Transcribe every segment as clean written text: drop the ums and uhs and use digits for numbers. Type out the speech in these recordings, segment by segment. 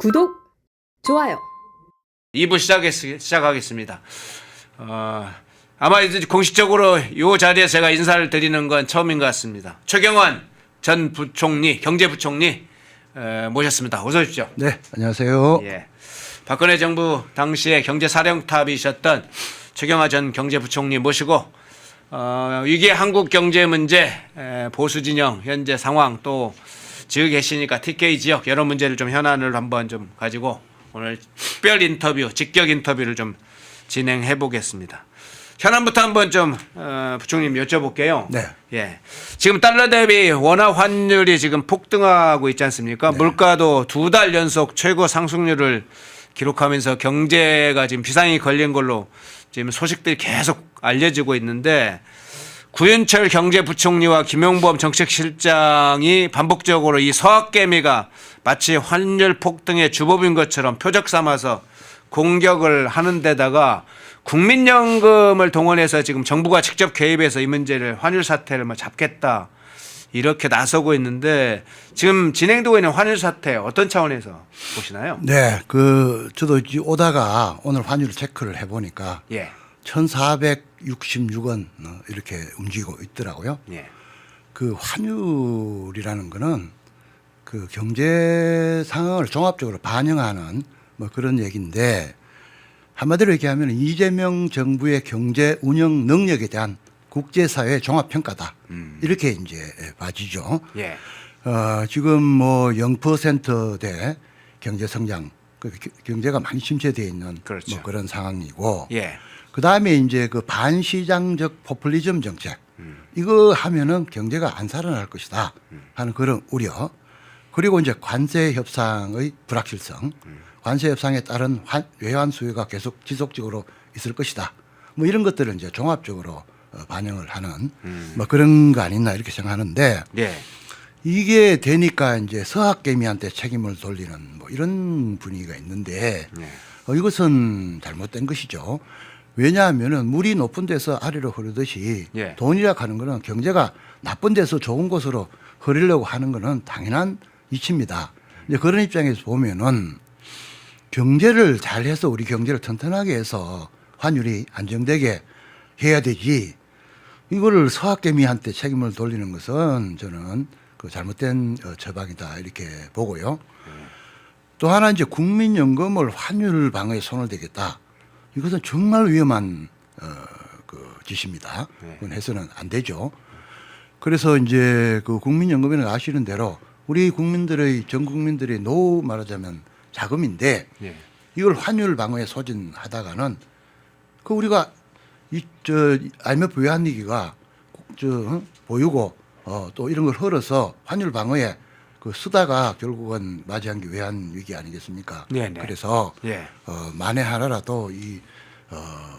구독, 좋아요. 2부 시작하겠습니다. 아마 이제 공식적으로 이 자리에 제가 인사를 드리는 건 처음인 것 같습니다. 최경환 전 부총리, 경제부총리 모셨습니다. 어서 오십시오. 네, 안녕하세요. 예, 박근혜 정부 당시에 경제사령탑이셨던 최경환 전 경제부총리 모시고 위기의 한국 경제 문제, 보수 진영 현재 상황, 또 지역에 계시니까 TK 지역 여러 문제를 좀 현안을 한번 좀 가지고 오늘 특별 인터뷰, 직격 인터뷰를 좀 진행해 보겠습니다. 현안부터 한번 좀 부총님 여쭤볼게요. 네. 예. 지금 달러 대비 원화 환율이 지금 폭등하고 있지 않습니까? 네. 물가도 2달 연속 최고 상승률을 기록하면서 경제가 지금 비상이 걸린 걸로 지금 소식들이 계속 알려지고 있는데, 구윤철 경제부총리와 김용범 정책실장이 반복적으로 이 서학개미가 마치 환율 폭등의 주범인 것처럼 표적 삼아서 공격을 하는 데다가 국민연금을 동원해서 지금 정부가 직접 개입해서 이 문제를, 환율 사태를 잡겠다 이렇게 나서고 있는데, 지금 진행되고 있는 환율 사태 어떤 차원에서 보시나요? 네, 저도 오다가 오늘 환율 체크를 해보니까 예. 1,466원 이렇게 움직이고 있더라고요. 예. 그 환율이라는 거는 그 경제 상황을 종합적으로 반영하는 뭐 그런 얘기인데, 한마디로 얘기하면 이재명 정부의 경제 운영 능력에 대한 국제사회 종합평가다. 이렇게 이제 봐지죠. 예. 지금 뭐 0%대 경제 성장, 경제가 많이 침체되어 있는 그렇죠. 뭐 그런 상황이고, 예. 그 다음에 이제 그 반시장적 포퓰리즘 정책, 이거 하면은 경제가 안 살아날 것이다 하는 그런 우려, 그리고 이제 관세 협상의 불확실성, 관세 협상에 따른 외환 수요가 계속 지속적으로 있을 것이다. 뭐 이런 것들을 이제 종합적으로 반영을 하는 뭐 그런 거 아니나 이렇게 생각하는데, 예. 이게 되니까 이제 서학개미한테 책임을 돌리는 뭐 이런 분위기가 있는데, 이것은 잘못된 것이죠. 왜냐하면은 물이 높은 데서 아래로 흐르듯이 예. 돈이라 하는 거는 경제가 나쁜 데서 좋은 곳으로 흐르려고 하는 거는 당연한 이치입니다. 이제 그런 입장에서 보면은 경제를 잘해서 우리 경제를 튼튼하게 해서 환율이 안정되게 해야 되지, 이거를 서학개미한테 책임을 돌리는 것은 저는 그 잘못된 처방이다 이렇게 보고요. 또 하나 이제 국민연금을 환율 방어에 손을 대겠다. 이것은 정말 위험한 그 짓입니다. 그건 해서는 안 되죠. 그래서 이제 그 국민연금에는 아시는 대로 우리 국민들의, 전 국민들의 노후 말하자면 자금인데, 예. 이걸 환율 방어에 소진하다가는 그 우리가 IMF 외환위기가 보유고 또 이런 걸 흘러서 환율 방어에 그 쓰다가 결국은 맞이한 게 외환위기 아니겠습니까? 네네. 그래서 예. 만에 하나라도 이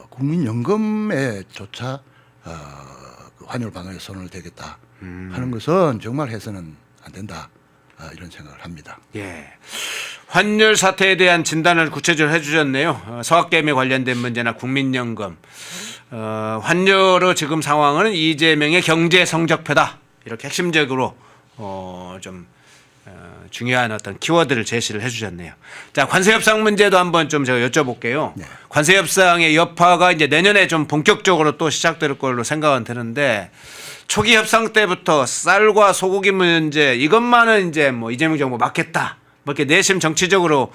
국민연금에조차 그 환율 방어에 손을 대겠다 하는 것은 정말 해서는 안 된다, 이런 생각을 합니다. 예. 환율 사태에 대한 진단을 구체적으로 해주셨네요. 서학개미 관련된 문제나 국민연금, 환율의 지금 상황은 이재명의 경제 성적표다, 이렇게 핵심적으로 좀 중요한 어떤 키워드를 제시를 해주셨네요. 자, 관세 협상 문제도 한번 좀 제가 여쭤볼게요. 네. 관세 협상의 여파가 이제 내년에 좀 본격적으로 또 시작될 걸로 생각은 드는데, 초기 협상 때부터 쌀과 소고기 문제 이것만은 이제 뭐 이재명 정부 막겠다, 뭐 이렇게 내심 정치적으로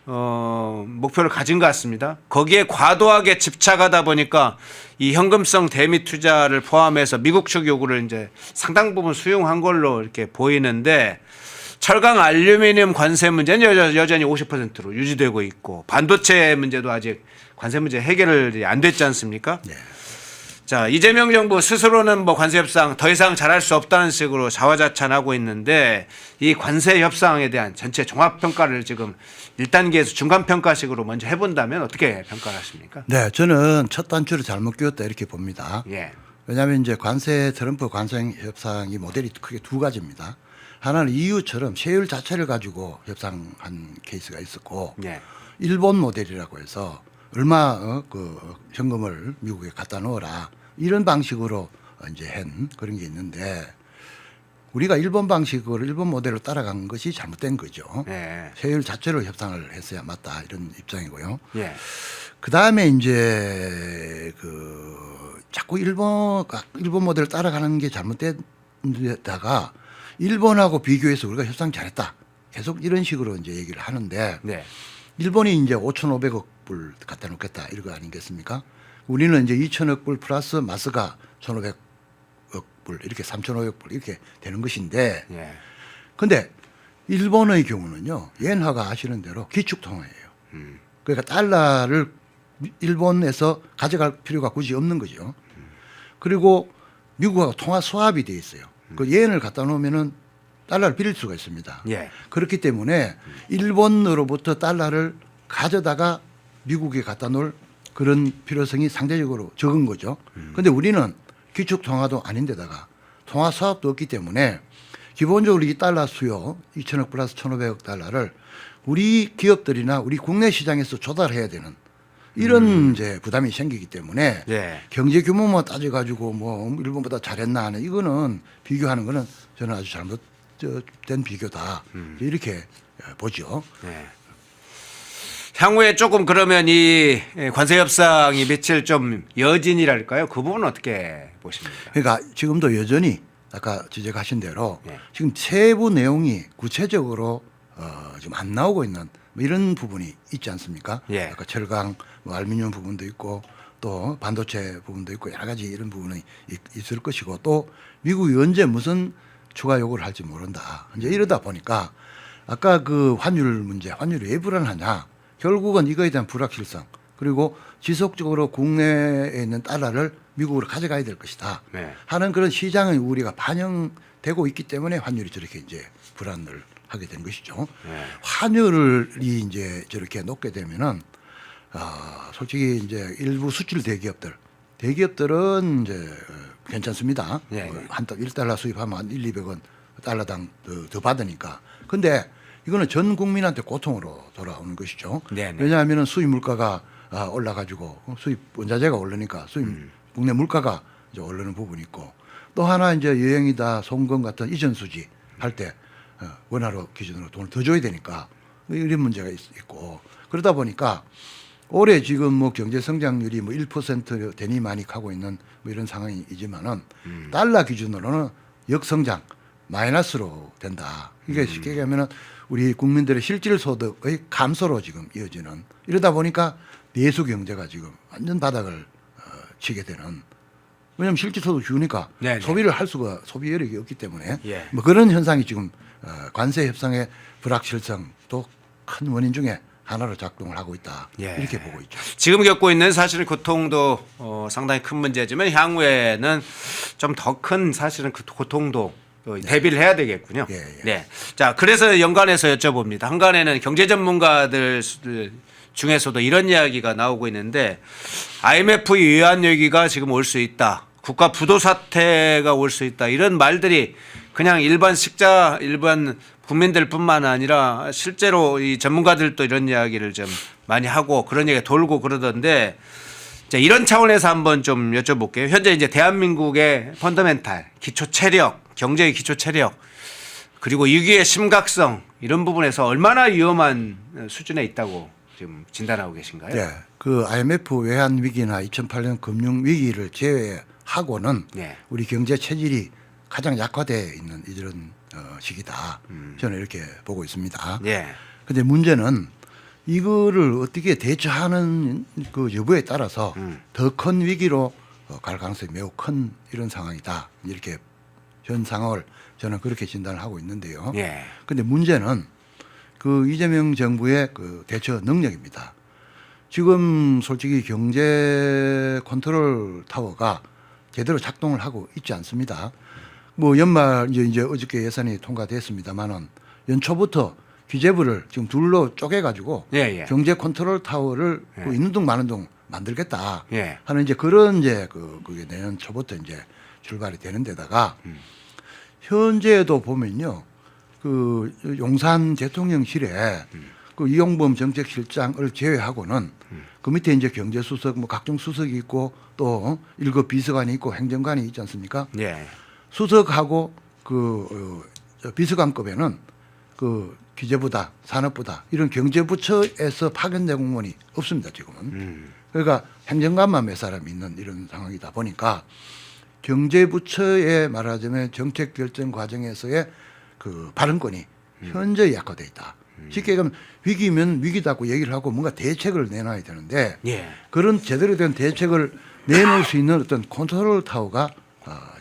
목표를 가진 것 같습니다. 거기에 과도하게 집착하다 보니까 이 현금성 대미 투자를 포함해서 미국 측 요구를 이제 상당 부분 수용한 걸로 이렇게 보이는데, 철강 알루미늄 관세 문제는 여전히 50%로 유지되고 있고, 반도체 문제도 아직 관세 문제 해결이 안 됐지 않습니까? 네. 자, 이재명 정부 스스로는 뭐 관세 협상 더 이상 잘할 수 없다는 식으로 자화자찬하고 있는데, 이 관세 협상에 대한 전체 종합 평가를 지금 1단계에서 중간 평가식으로 먼저 해본다면 어떻게 평가를 하십니까? 네, 저는 첫 단추를 잘못 끼웠다 이렇게 봅니다. 예. 왜냐하면 이제 트럼프 관세 협상이 모델이 크게 두 가지입니다. 하나는 EU처럼 세율 자체를 가지고 협상한 케이스가 있었고, 예. 일본 모델이라고 해서 얼마 그 현금을 미국에 갖다 놓으라, 이런 방식으로 이제 한 그런 게 있는데, 우리가 일본 방식으로 일본 모델로 따라간 것이 잘못된 거죠. 예. 세율 자체로 협상을 했어야 맞다 이런 입장이고요. 예. 그 다음에 이제 자꾸 일본 모델을 따라가는 게 잘못됐다가 일본하고 비교해서 우리가 협상 잘했다. 계속 이런 식으로 이제 얘기를 하는데 네. 일본이 이제 5,500억 불 갖다 놓겠다 이런 거 아니겠습니까? 우리는 이제 2,000억 불 플러스 마스가 1,500억 불 이렇게 3,500억 불 이렇게 되는 것인데 예. 근데 일본의 경우는요. 엔화가 아시는 대로 기축통화예요. 그러니까 달러를 일본에서 가져갈 필요가 굳이 없는 거죠. 그리고 미국하고 통화 수합이 돼 있어요. 그 엔을 갖다 놓으면은 달러를 빌릴 수가 있습니다. 예. 그렇기 때문에 일본으로부터 달러를 가져다가 미국에 갖다 놓을 그런 필요성이 상대적으로 적은 거죠. 그런데 우리는 기축 통화도 아닌데다가 통화 수합도 없기 때문에 기본적으로 이 달러 수요 2천억 플러스 1,500억 달러를 우리 기업들이나 우리 국내 시장에서 조달해야 되는 이런 이제 부담이 생기기 때문에 예. 경제 규모만 따져가지고 뭐 일본보다 잘했나 하는 이거는 비교하는 거는 저는 아주 잘못된 비교다 이렇게 보죠. 네. 향후에 조금 그러면 이 관세 협상이 며칠 좀 여진이랄까요? 그 부분은 어떻게 보십니까? 그러니까 지금도 여전히 아까 지적하신 대로 네. 지금 세부 내용이 구체적으로 지금 안 나오고 있는 뭐 이런 부분이 있지 않습니까? 예. 아까 철강, 뭐 알루미늄 부분도 있고 또 반도체 부분도 있고 여러 가지 이런 부분이 있을 것이고 또 미국이 언제 무슨 추가 요구를 할지 모른다. 이제 이러다 보니까 아까 그 환율 문제, 환율이 왜 불안하냐? 결국은 이거에 대한 불확실성 그리고 지속적으로 국내에 있는 달러를 미국으로 가져가야 될 것이다 네. 하는 그런 시장의 우려가 반영되고 있기 때문에 환율이 저렇게 이제 불안을 하게 된 것이죠. 네. 환율이 이제 저렇게 높게 되면은 솔직히 이제 일부 수출 대기업들은 이제 괜찮습니다. 네. 한 1달러 수입하면 한 200원 달러당 더 받으니까. 근데 이거는 전 국민한테 고통으로 돌아오는 것이죠. 네네. 왜냐하면 수입 물가가 올라가지고 수입 원자재가 오르니까 수입 국내 물가가 이제 오르는 부분이 있고 또 하나 이제 여행이다 송금 같은 이전 수지 할 때 원화로 기준으로 돈을 더 줘야 되니까 이런 문제가 있고 그러다 보니까 올해 지금 뭐 경제 성장률이 뭐 1% 되니 많이 가고 있는 뭐 이런 상황이지만은 달러 기준으로는 역성장 마이너스로 된다. 이게 쉽게 얘기하면은 우리 국민들의 실질 소득의 감소로 지금 이어지는 이러다 보니까 내수 경제가 지금 완전 바닥을 치게 되는 왜냐하면 실질 소득 주니까 네네. 소비를 할 수가 소비 여력이 없기 때문에 예. 뭐 그런 현상이 지금 관세 협상의 불확실성도 큰 원인 중에 하나로 작동을 하고 있다 예. 이렇게 보고 있죠. 지금 겪고 있는 사실은 고통도 상당히 큰 문제지만 향후에는 좀 더 큰 사실은 그 고통도 대비를 해야 되겠군요. 예, 예. 네. 자, 그래서 연관해서 여쭤봅니다. 한간에는 경제 전문가들 중에서도 이런 이야기가 나오고 있는데 IMF 위안 위기가 지금 올 수 있다. 국가 부도 사태가 올 수 있다. 이런 말들이 그냥 일반 국민들뿐만 아니라 실제로 이 전문가들도 이런 이야기를 좀 많이 하고 그런 얘기가 돌고 그러던데 자, 이런 차원에서 한번 좀 여쭤볼게요. 현재 이제 대한민국의 펀더멘탈, 기초 체력, 경제의 기초 체력 그리고 위기의 심각성 이런 부분에서 얼마나 위험한 수준에 있다고 지금 진단하고 계신가요? 네, 그 IMF 외환 위기나 2008년 금융 위기를 제외하고는 네. 우리 경제 체질이 가장 약화되어 있는 이런 시기다. 저는 이렇게 보고 있습니다. 예. 근데 문제는 이거를 어떻게 대처하는 그 여부에 따라서 더 큰 위기로 갈 가능성이 매우 큰 이런 상황이다. 이렇게 현 상황을 저는 그렇게 진단을 하고 있는데요. 예. 근데 문제는 그 이재명 정부의 그 대처 능력입니다. 지금 솔직히 경제 컨트롤 타워가 제대로 작동을 하고 있지 않습니다. 뭐 연말 이제 어저께 예산이 통과됐습니다만은 연초부터 기재부를 지금 둘로 쪼개가지고 예, 예. 경제 컨트롤 타워를 예. 그 있는 둥 마는 둥 만들겠다 예. 하는 이제 그런 이제 그게 내년 초부터 이제 출발이 되는 데다가 현재도 보면요 그 용산 대통령실에 그 이용범 정책실장을 제외하고는 그 밑에 이제 경제수석 뭐 각종 수석이 있고 또 1급 비서관이 있고 행정관이 있지 않습니까? 예. 수석하고 비서관급에는 그 기재부다, 산업부다 이런 경제부처에서 파견된 공무원이 없습니다 지금은. 그러니까 행정관만 몇 사람 있는 이런 상황이다 보니까 경제부처에 말하자면 정책 결정 과정에서의 그 발언권이 현저히 약화돼 있다. 쉽게 얘기하면 위기면 위기다고 얘기를 하고 뭔가 대책을 내놔야 되는데 예. 그런 제대로 된 대책을 내놓을 수 있는 어떤 컨트롤 타워가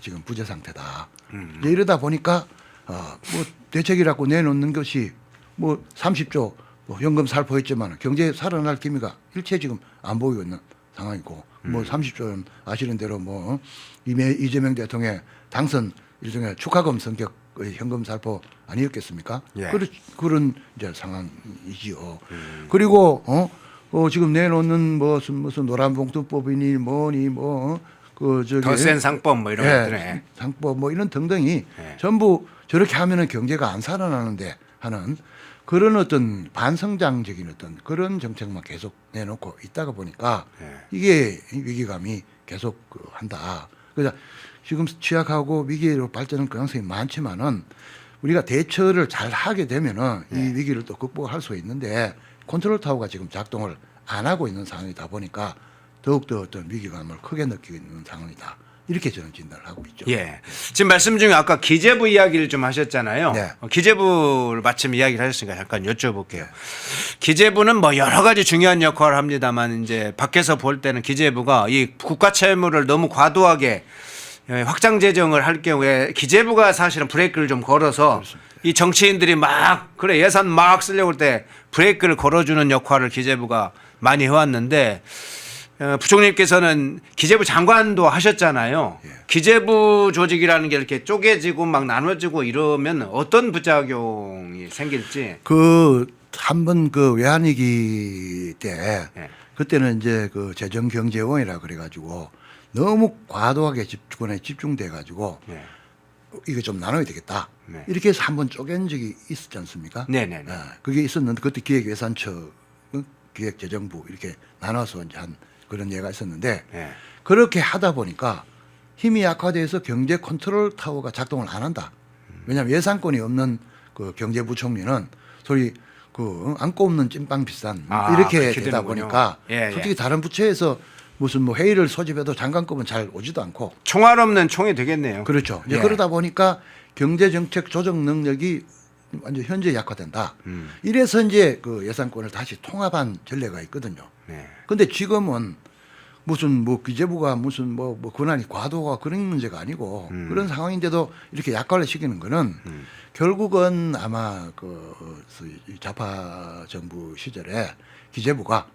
지금 부재 상태다. 이제 이러다 보니까 뭐 대책이라고 내놓는 것이 뭐 30조 뭐 현금 살포했지만 경제 살아날 기미가 일체 지금 안 보이고 있는 상황이고 뭐 30조는 아시는 대로 뭐 이재명 대통령의 당선 일종의 축하금 성격의 현금 살포 아니었겠습니까? 예. 그런 이제 상황이지요. 그리고 지금 내놓는 무슨 노란봉투법이니 뭐니 그 저기 더 센 상법 뭐 이런 것들에 상법 뭐 이런 등등이 예. 전부 저렇게 하면은 경제가 안 살아나는데 하는 그런 어떤 반성장적인 어떤 그런 정책만 계속 내놓고 있다가 보니까 예. 이게 위기감이 계속 한다. 그래서 지금 취약하고 위기로 발전할 가능성이 많지만은 우리가 대처를 잘 하게 되면은 이 위기를 또 극복할 수 있는데 컨트롤 타워가 지금 작동을 안 하고 있는 상황이다 보니까 더욱더 어떤 위기감을 크게 느끼고 있는 상황이다. 이렇게 저는 진단을 하고 있죠. 예. 지금 말씀 중에 아까 기재부 이야기를 좀 하셨잖아요. 네. 기재부를 마침 이야기를 하셨으니까 잠깐 여쭤볼게요. 기재부는 뭐 여러 가지 중요한 역할을 합니다만 이제 밖에서 볼 때는 기재부가 이 국가 채무를 너무 과도하게 확장 재정을 할 경우에 기재부가 사실은 브레이크를 좀 걸어서 그렇습니다. 이 정치인들이 막 그래 예산 막 쓰려고 할 때 브레이크를 걸어주는 역할을 기재부가 많이 해왔는데 부총리께서는 기재부 장관도 하셨잖아요. 예. 기재부 조직이라는 게 이렇게 쪼개지고 막 나눠지고 이러면 어떤 부작용이 생길지. 한번 외환위기 때 예. 그때는 이제 재정경제원이라 그래가지고 너무 과도하게 집권에 집중돼 가지고 네. 이거 좀 나눠야 되겠다. 네. 이렇게 해서 한번 쪼갠 적이 있었지 않습니까? 네네네. 그게 있었는데 그때 기획예산처, 기획재정부 이렇게 나눠서 이제 한 그런 예가 있었는데 네. 그렇게 하다 보니까 힘이 약화돼서 경제 컨트롤 타워가 작동을 안 한다. 왜냐하면 예산권이 없는 그 경제부총리는 소위 안고 없는 찐빵 비싼 이렇게 그렇게 되다 되는군요. 보니까 예, 솔직히 다른 부처에서 무슨 뭐 회의를 소집해도 장관급은 잘 오지도 않고 총알 없는 총이 되겠네요. 그렇죠. 이제 예. 그러다 보니까 경제정책 조정 능력이 완전 현재 약화된다. 이래서 이제 예산권을 다시 통합한 전례가 있거든요. 네. 근데 지금은 무슨 기재부가 무슨 뭐 권한이 과도가 그런 문제가 아니고 그런 상황인데도 이렇게 약화를 시키는 거는 결국은 아마 좌파 정부 시절에 기재부가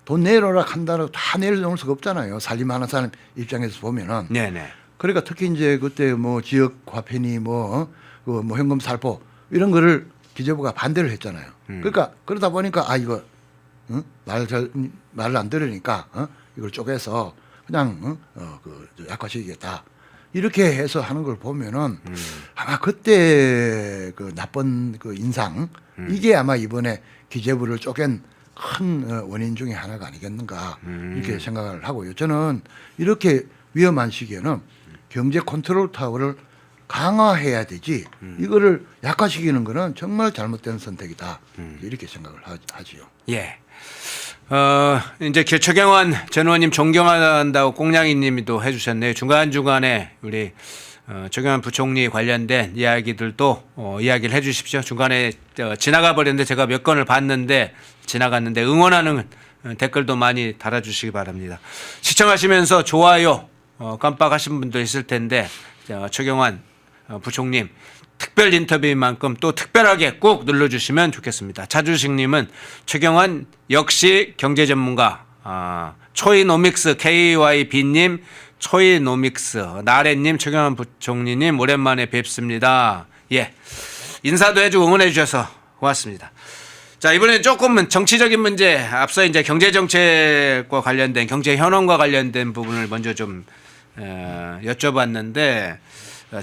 돈 내놓으라 한다고 다 내놓을 수가 없잖아요. 살림하는 사람 입장에서 보면은. 네네. 그러니까 특히 이제 그때 지역 화폐니 현금 살포 이런 거를 기재부가 반대를 했잖아요. 그러니까 그러다 보니까 이거 말을 안 들으니까 이걸 쪼개서 그냥 약화시키겠다. 이렇게 해서 하는 걸 보면은 아마 그때 나쁜 인상 이게 아마 이번에 기재부를 쪼갠 큰 원인 중에 하나가 아니겠는가 이렇게 생각을 하고요. 저는 이렇게 위험한 시기에는 경제 컨트롤 타워를 강화해야 되지 이거를 약화시키는 거는 정말 잘못된 선택이다 이렇게 생각을 하지요. 예. 이제 최경환 전 의원님 존경한다고 꽁냥이님도 해주셨네요. 중간중간에 우리 최경환 부총리 관련된 이야기들도 이야기를 해주십시오. 중간에 지나가 버렸는데 제가 몇 건을 봤는데 지나갔는데 응원하는 댓글도 많이 달아주시기 바랍니다. 시청하시면서 좋아요 깜빡하신 분도 있을 텐데 최경환 부총님 특별 인터뷰인 만큼 또 특별하게 꼭 눌러주시면 좋겠습니다. 차주식님은 최경환 역시 경제 전문가, 초이노믹스 KYB님, 초이노믹스 나래님, 최경환 부총리님 오랜만에 뵙습니다. 예, 인사도 해주고 응원해 주셔서 고맙습니다. 자, 이번엔 조금은 정치적인 문제, 앞서 이제 경제 정책과 관련된 경제 현황과 관련된 부분을 먼저 좀 여쭤봤는데.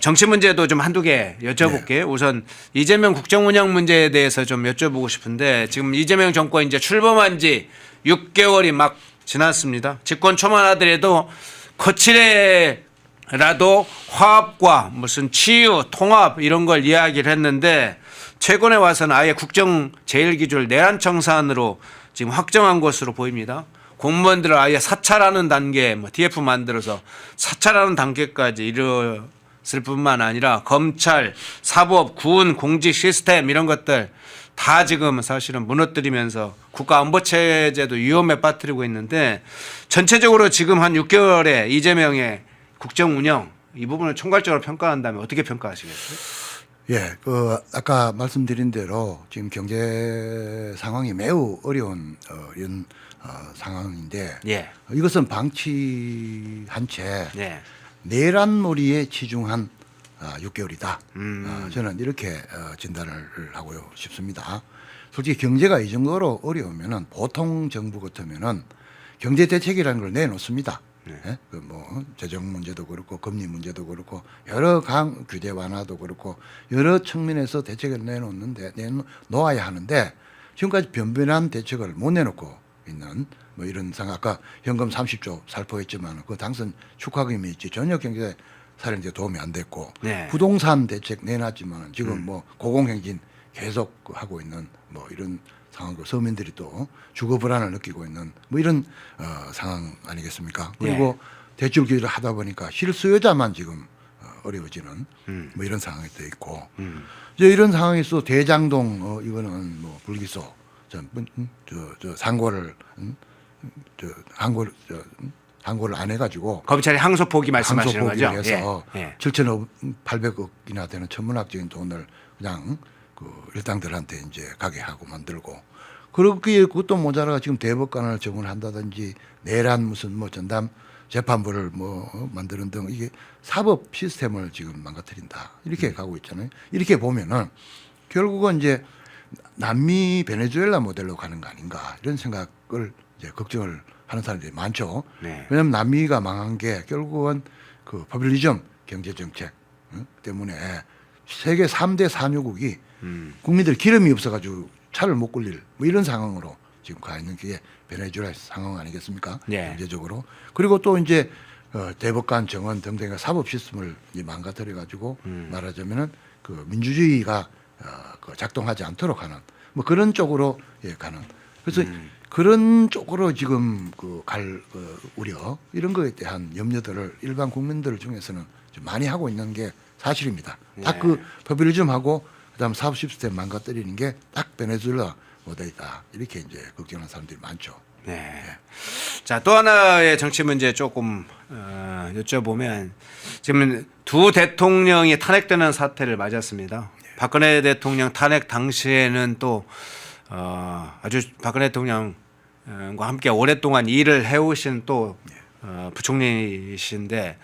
정치 문제도 좀 한두 개 여쭤볼게요. 네. 우선 이재명 국정운영 문제에 대해서 좀 여쭤보고 싶은데 지금 이재명 정권 이제 출범한 지 6개월이 막 지났습니다. 집권 초만 하더라도 거칠게 라도 화합과 무슨 치유, 통합 이런 걸 이야기를 했는데 최근에 와서는 아예 국정 제일기조를 내란청산으로 지금 확정한 것으로 보입니다. 공무원들을 아예 사찰하는 단계, 뭐 DF 만들어서 사찰하는 단계까지 이르렀을 뿐만 아니라 검찰, 사법, 군, 공직 시스템 이런 것들 다 지금 사실은 무너뜨리면서 국가안보체제도 위험에 빠뜨리고 있는데 전체적으로 지금 한 6개월의 이재명의 국정 운영 이 부분을 총괄적으로 평가한다면 어떻게 평가하시겠어요? 예, 아까 말씀드린 대로 지금 경제 상황이 매우 어려운 이런 상황인데 예. 이것은 방치한 채 예. 내란몰이에 치중한 6개월이다. 저는 이렇게 진단을 하고 싶습니다. 솔직히 경제가 이 정도로 어려우면은 보통 정부 같으면은 경제 대책이라는 걸 내놓습니다. 예? 그뭐 재정 문제도 그렇고 금리 문제도 그렇고 여러 규제 완화도 그렇고 여러 측면에서 대책을 내놓아야 하는데 지금까지 변변한 대책을 못 내놓고 있는 뭐 이런 상황. 아까 현금 30조 살포했지만 그 당선 축하금이 있지 전혀 경제 살리는데 도움이 안 됐고 네. 부동산 대책 내놨지만 지금 뭐 고공행진 계속 하고 있는 뭐 이런 상황으로 서민들이 또 주거 불안을 느끼고 있는 뭐 이런 상황 아니겠습니까? 그리고 대출 규제를 하다 보니까 실수요자만 지금 어려워지는 뭐 이런 상황이 돼 있고 이제 이런 상황에서 대장동 이거는 뭐 불기소 저 상고를 항고를 안 해가지고 검찰이 항소 포기 말씀하시는 거죠? 해서 예. 7,800억이나 되는 천문학적인 돈을 그냥 그 일당들한테 이제 가게 하고 만들고 그렇기에 그것도 모자라가 지금 대법관을 정원한다든지 내란 무슨 뭐 전담 재판부를 뭐 만드는 등 이게 사법 시스템을 지금 망가뜨린다 이렇게 가고 있잖아요. 이렇게 보면은 결국은 이제 남미 베네수엘라 모델로 가는 거 아닌가 이런 생각을 이제 걱정을 하는 사람들이 많죠. 네. 왜냐하면 남미가 망한 게 결국은 그 포퓰리즘 경제 정책 때문에 세계 3대 산유국이 국민들 기름이 없어가지고 차를 못 굴릴 뭐 이런 상황으로 지금 가 있는 게 베네수엘라 상황 아니겠습니까? 네. 경제적으로. 그리고 또 이제 대법관 정원 등등의 사법 시스템을 이제 망가뜨려 가지고 말하자면은 그 민주주의가 그 작동하지 않도록 하는 뭐 그런 쪽으로 가는. 그래서 그런 쪽으로 지금 갈 우려 이런 거에 대한 염려들을 일반 국민들 중에서는 좀 많이 하고 있는 게 사실입니다. 딱 그 포퓰리즘하고 그다음 사법 시스템 망가뜨리는 게 딱 베네수엘라 모델이다 이렇게 이제 걱정하는 사람들이 많죠. 네. 자, 또 하나의 정치 문제 조금 여쭤보면 지금 두 대통령이 탄핵되는 사태를 맞았습니다. 박근혜 대통령 탄핵 당시에는 또 아주 박근혜 대통령과 함께 오랫동안 일을 해오신 또 부총리이신데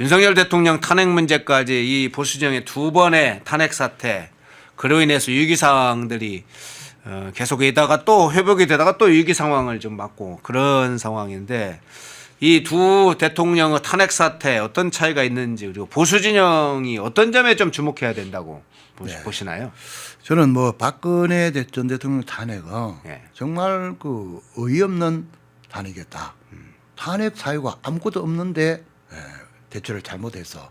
윤석열 대통령 탄핵 문제까지 이 보수정의 두 번의 탄핵 사태 그로 인해서 위기 상황들이 계속 이다가 또 회복이 되다가 또 위기 상황을 좀 맞고 그런 상황인데 이 두 대통령의 탄핵 사태 어떤 차이가 있는지 그리고 보수 진영이 어떤 점에 좀 주목해야 된다고 보시나요? 저는 뭐 박근혜 전 대통령 탄핵은 정말 그 어이없는 탄핵이었다. 탄핵 사유가 아무것도 없는데 대처를 잘못해서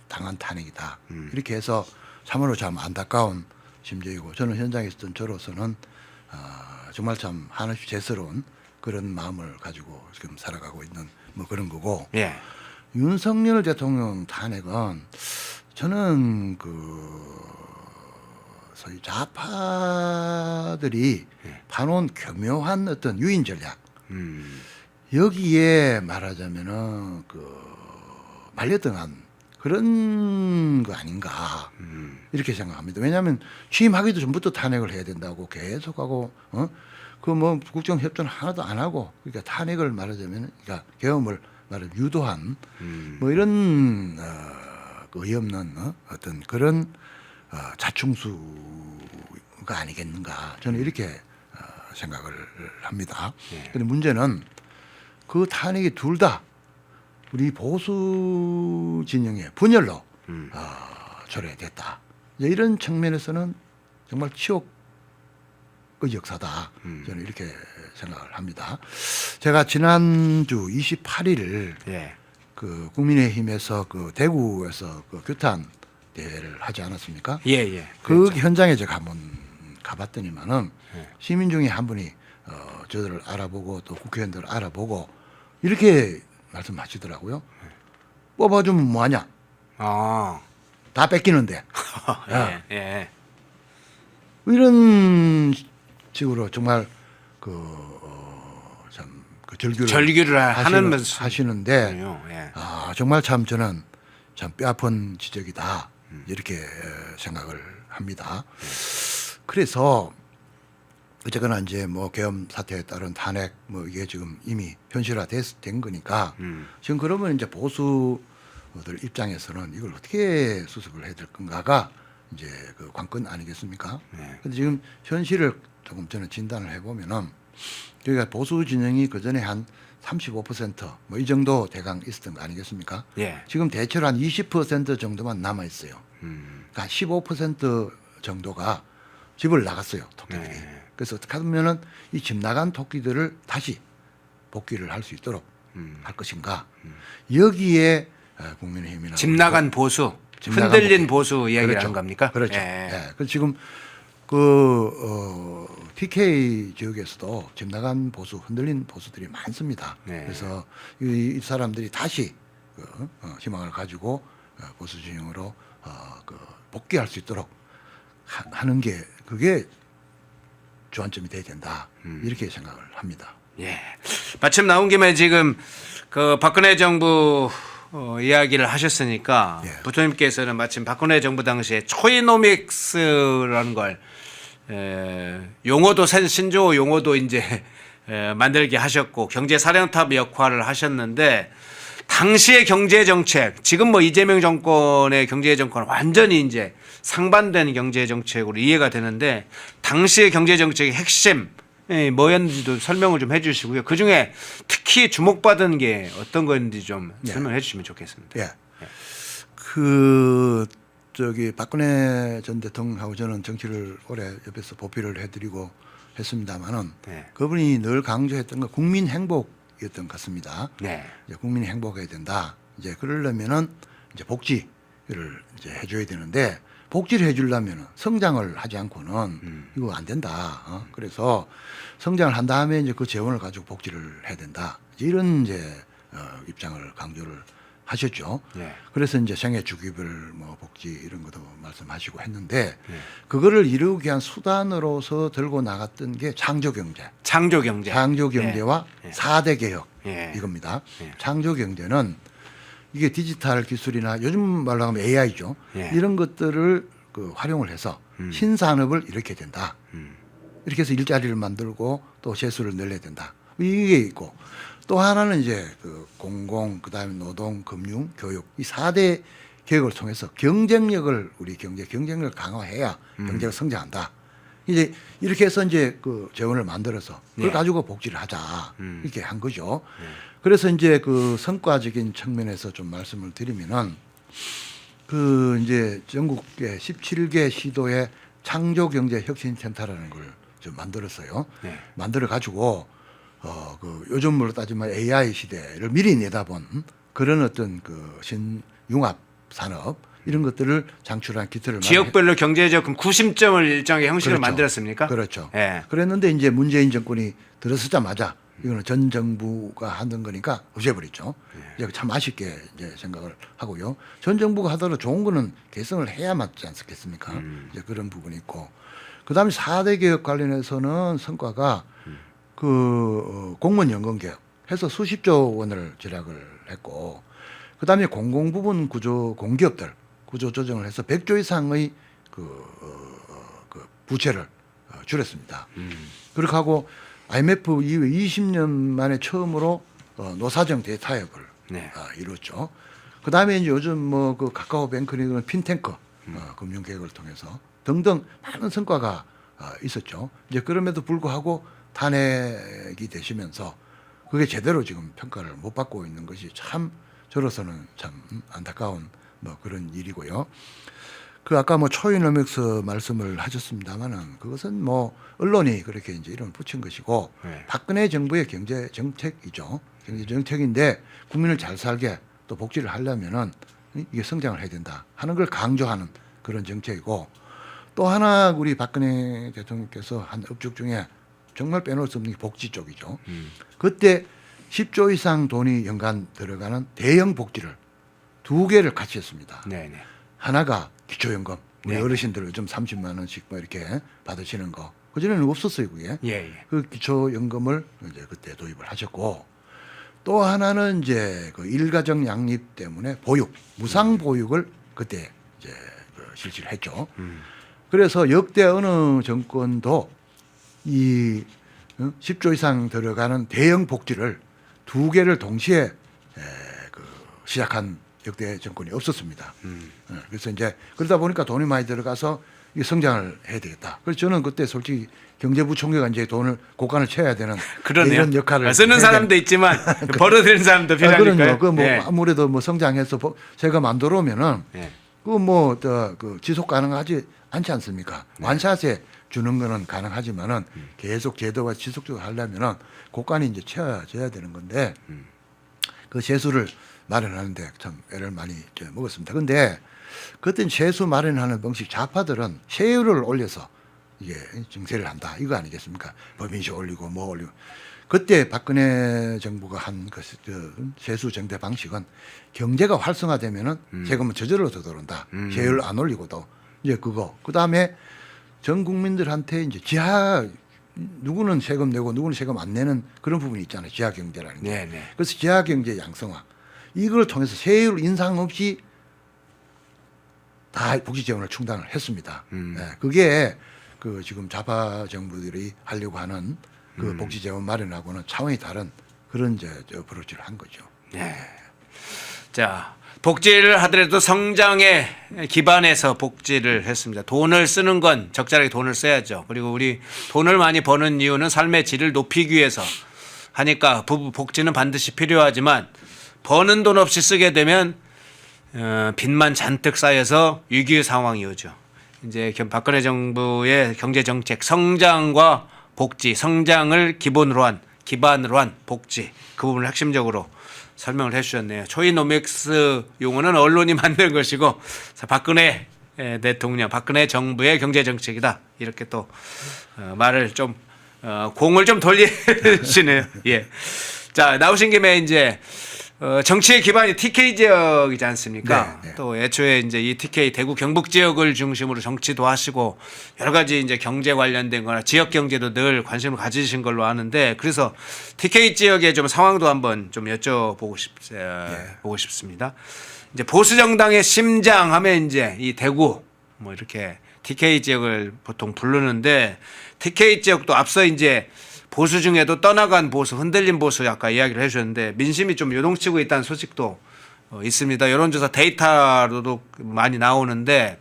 당한 탄핵이다. 이렇게 해서 참으로 참 안타까운 심정이고 저는 현장에 있었던 저로서는 정말 참 한없이 죄스러운 그런 마음을 가지고 지금 살아가고 있는 뭐 그런 거고 윤석열 대통령 탄핵은 저는 소위 좌파들이 파놓은 교묘한 어떤 유인 전략 여기에 말하자면은 말려등한 그런 거 아닌가 이렇게 생각합니다. 왜냐하면 취임하기도 전부터 탄핵을 해야 된다고 계속하고 그 뭐 국정협조는 하나도 안 하고 그러니까 탄핵을 말하자면 그러니까 계엄을 말하자면 유도한 뭐 이런 어이없는 어떤 그런 자충수가 아니겠는가 저는 이렇게 생각을 합니다. 그런데 문제는 그 탄핵이 둘 다 우리 보수 진영의 분열로 초래됐다. 이런 측면에서는 정말 치욕의 역사다. 저는 이렇게 생각을 합니다. 제가 지난주 28일 그 국민의힘에서 그 대구에서 그 규탄 대회를 하지 않았습니까? 예, 예. 그 그렇죠. 현장에 제가 한번 가봤더니만은 네. 시민 중에 한 분이 저들을 알아보고 또 국회의원들을 알아보고 이렇게 말씀하시더라고요. 뽑아주면 뭐하냐? 아, 다 뺏기는데. 예, 예. 이런 식으로 정말 참 그 절규를 하는 하시는데 예. 정말 참 저는 참 뼈아픈 지적이다 이렇게 생각을 합니다. 그래서 어쨌거나 이제 뭐 계엄 사태에 따른 탄핵 뭐 이게 지금 이미 현실화된 거니까 지금 그러면 이제 보수들 입장에서는 이걸 어떻게 수습을 해야 될 건가가 이제 그 관건 아니겠습니까? 네. 근데 지금 현실을 조금 저는 진단을 해보면은 저희가 보수 진영이 그 전에 한 35%뭐 이 정도 대강 있었던 거 아니겠습니까? 예. 지금 대체로 한 20% 정도만 남아 있어요. 그러니까 15% 정도가 집을 나갔어요, 토끼들이. 네. 그래서 어떻게 하면은 이 집 나간 토끼들을 다시 복귀를 할 수 있도록 할 것인가? 여기에 국민의힘이나 집 나간 보수, 집 나간 흔들린 보수 이야기를 그렇죠. 하는 겁니까? 그렇죠. 예. 예. 그래서 지금 TK 지역에서도 집 나간 보수, 흔들린 보수들이 많습니다. 네. 그래서 이 사람들이 다시 희망을 가지고 보수 진영으로 복귀할 수 있도록 하는 게 그게 주안점이 돼야 된다. 이렇게 생각을 합니다. 예. 마침 나온 김에 지금 그 박근혜 정부 이야기를 하셨으니까 예. 부처님께서는 마침 박근혜 정부 당시에 초이노믹스라는 걸 용어도 신조어 용어도 이제 만들게 하셨고 경제 사령탑 역할을 하셨는데 당시의 경제 정책 지금 뭐 이재명 정권의 경제 정권은 완전히 이제 상반된 경제 정책으로 이해가 되는데 당시의 경제 정책의 핵심 뭐였는지도 설명을 좀 해주시고요. 그 중에 특히 주목받은 게 어떤 건지 좀 설명해 주시면 좋겠습니다. 예. 그 저기 박근혜 전 대통령하고 저는 정치를 오래 옆에서 보필을 해드리고 했습니다만은 네. 그분이 늘 강조했던 건 국민 행복이었던 것 같습니다. 네. 이제 국민이 행복해야 된다. 이제 그러려면은 이제 복지를 이제 해줘야 되는데 복지를 해주려면은 성장을 하지 않고는 이거 안 된다. 그래서 성장을 한 다음에 이제 그 재원을 가지고 복지를 해야 된다. 이런 이제 입장을 강조를 하셨죠. 네. 그래서 이제 생애 주기별 뭐 복지 이런 것도 말씀하시고 했는데 네. 그거를 이루기 위한 수단으로서 들고 나갔던 게 창조경제. 창조경제. 창조경제와 예. 4대 개혁 예. 이겁니다. 예. 창조경제는 이게 디지털 기술이나 요즘 말로 하면 AI죠. 예. 이런 것들을 활용을 해서 신산업을 일으켜야 된다. 이렇게 해서 일자리를 만들고 또 세수를 늘려야 된다. 이게 있고 또 하나는 이제 공공, 그다음에 노동, 금융, 교육 이 4대 개혁을 통해서 경쟁력을 우리 경쟁력을 강화해야 경제가 성장한다. 이제 이렇게 해서 이제 그 재원을 만들어서 그걸 네. 가지고 복지를 하자 이렇게 한 거죠. 그래서 이제 그 성과적인 측면에서 좀 말씀을 드리면은 그 이제 전국의 17개 시도에 창조경제혁신센터라는 걸 좀 만들었어요. 네. 만들어 가지고 그 요즘으로 따지면 AI 시대를 미리 내다본 그런 어떤 그 신융합 산업 이런 것들을 장출한 기틀을 지역별로 경제적 구심점을 일정의 형식을 그렇죠. 만들었습니까? 그렇죠. 예. 그랬는데 이제 문재인 정권이 들어서자마자 이거는 전 정부가 하는 거니까 없애버렸죠. 이제 참 아쉽게 이제 생각을 하고요. 전 정부가 하더라도 좋은 거는 개성을 해야 맞지 않겠습니까? 이제 그런 부분이 있고. 그다음에 4대 개혁 관련해서는 성과가 그 공무원 연금 개혁 해서 수십조 원을 절약을 했고 그다음에 공공 부분 구조 공기업들 구조 조정을 해서 100조 이상의 그 부채를 줄였습니다. 그렇게 하고 IMF 이후에 20년 만에 처음으로 노사정 대타협을 네. 이뤘죠. 그다음에 이제 요즘 뭐 그 카카오뱅크나 핀테크 금융 개혁을 통해서 등등 많은 성과가 있었죠. 이제 그럼에도 불구하고 탄핵이 되시면서 그게 제대로 지금 평가를 못 받고 있는 것이 참 저로서는 참 안타까운 뭐 그런 일이고요. 그 아까 뭐 초이노믹스 말씀을 하셨습니다만은 그것은 뭐 언론이 그렇게 이제 이름을 붙인 것이고 네. 박근혜 정부의 경제 정책이죠. 경제 정책인데 국민을 잘 살게 또 복지를 하려면은 이게 성장을 해야 된다 하는 걸 강조하는 그런 정책이고, 또 하나 우리 박근혜 대통령께서 한 업적 중에 정말 빼놓을 수 없는 게 복지 쪽이죠. 그때 10조 이상 돈이 연간 들어가는 대형 복지를 2개를 같이 했습니다. 네네. 하나가 기초연금, 우리 네. 어르신들 요즘 30만 원씩 뭐 이렇게 받으시는 거. 그전에는 없었어요, 그게. 예, 예. 그 기초연금을 이제 그때 도입을 하셨고, 또 하나는 이제 그 일가정 양립 때문에 보육, 무상 보육을 그때 이제 그 실시를 했죠. 그래서 역대 어느 정권도 이 10조 이상 들어가는 대형 복지를 2개를 동시에 그 시작한 역대 정권이 없었습니다. 그래서 이제 그러다 보니까 돈이 많이 들어가서 이 성장을 해야 되겠다. 그래서 저는 그때 솔직히 경제부총리가 이제 돈을 고간을 쳐야 되는 그러네요. 이런 역할을 쓰는 해야 사람도 있지만 벌어들이는 사람도 필요하니까요. 그럼요. 그 뭐 예. 아무래도 뭐 성장해서 세금 안 들어오면은 예. 그 뭐 그 지속 가능하지 않지 않습니까? 완샷에 주는 거는 가능하지만은 계속 제도가 지속적으로 하려면은 고간이 이제 채워져야 되는 건데 그 세수를 마련하는데 참 애를 많이 먹었습니다. 근데 그때 세수 마련하는 방식 좌파들은 세율을 올려서 이게 증세를 한다 이거 아니겠습니까? 법인세 올리고 뭐 올리고. 그때 박근혜 정부가 한 그 세수 정대 방식은 경제가 활성화되면은 세금은 저절로 더 들어온다. 세율 안 올리고도 이제 그거. 그 다음에 전 국민들한테 이제 지하 누구는 세금 내고 누구는 세금 안 내는 그런 부분이 있잖아요. 지하 경제라는 게. 네, 네. 그래서 지하 경제 양성화 이걸 통해서 세율 인상 없이 다 복지 재원을 충당을 했습니다. 네, 그게 그 지금 좌파 정부들이 하려고 하는 그 복지 재원 마련하고는 차원이 다른 그런 이제 어프로치를 한 거죠. 네. 자, 복지를 하더라도 성장에 기반해서 복지를 했습니다. 돈을 쓰는 건 적절하게 돈을 써야죠. 그리고 우리 돈을 많이 버는 이유는 삶의 질을 높이기 위해서 하니까 복지는 반드시 필요하지만 버는 돈 없이 쓰게 되면 빚만 잔뜩 쌓여서 위기 상황이 오죠. 이제 박근혜 정부의 경제 정책 성장과 복지, 성장을 기반으로 한 복지 그 부분을 핵심적으로 설명을 해주셨네요. 초이노믹스 용어는 언론이 만든 것이고 박근혜 대통령, 박근혜 정부의 경제 정책이다 이렇게 또 말을 좀 공을 좀 돌리시네요. 예. 자 나오신 김에 이제 정치의 기반이 TK 지역이지 않습니까? 네, 네. 또 애초에 이제 이 TK 대구 경북 지역을 중심으로 정치도 하시고 여러 가지 이제 경제 관련된 거나 지역 경제도 늘 관심을 가지신 걸로 아는데 그래서 TK 지역의 좀 상황도 한번 좀 여쭤보고 보고 싶습니다. 이제 보수 정당의 심장 하면 이제 이 대구 뭐 이렇게 TK 지역을 보통 부르는데 TK 지역도 앞서 이제 보수 중에도 떠나간 보수, 흔들린 보수 아까 이야기를 해주셨는데 민심이 좀 요동치고 있다는 소식도 있습니다. 여론조사 데이터로도 많이 나오는데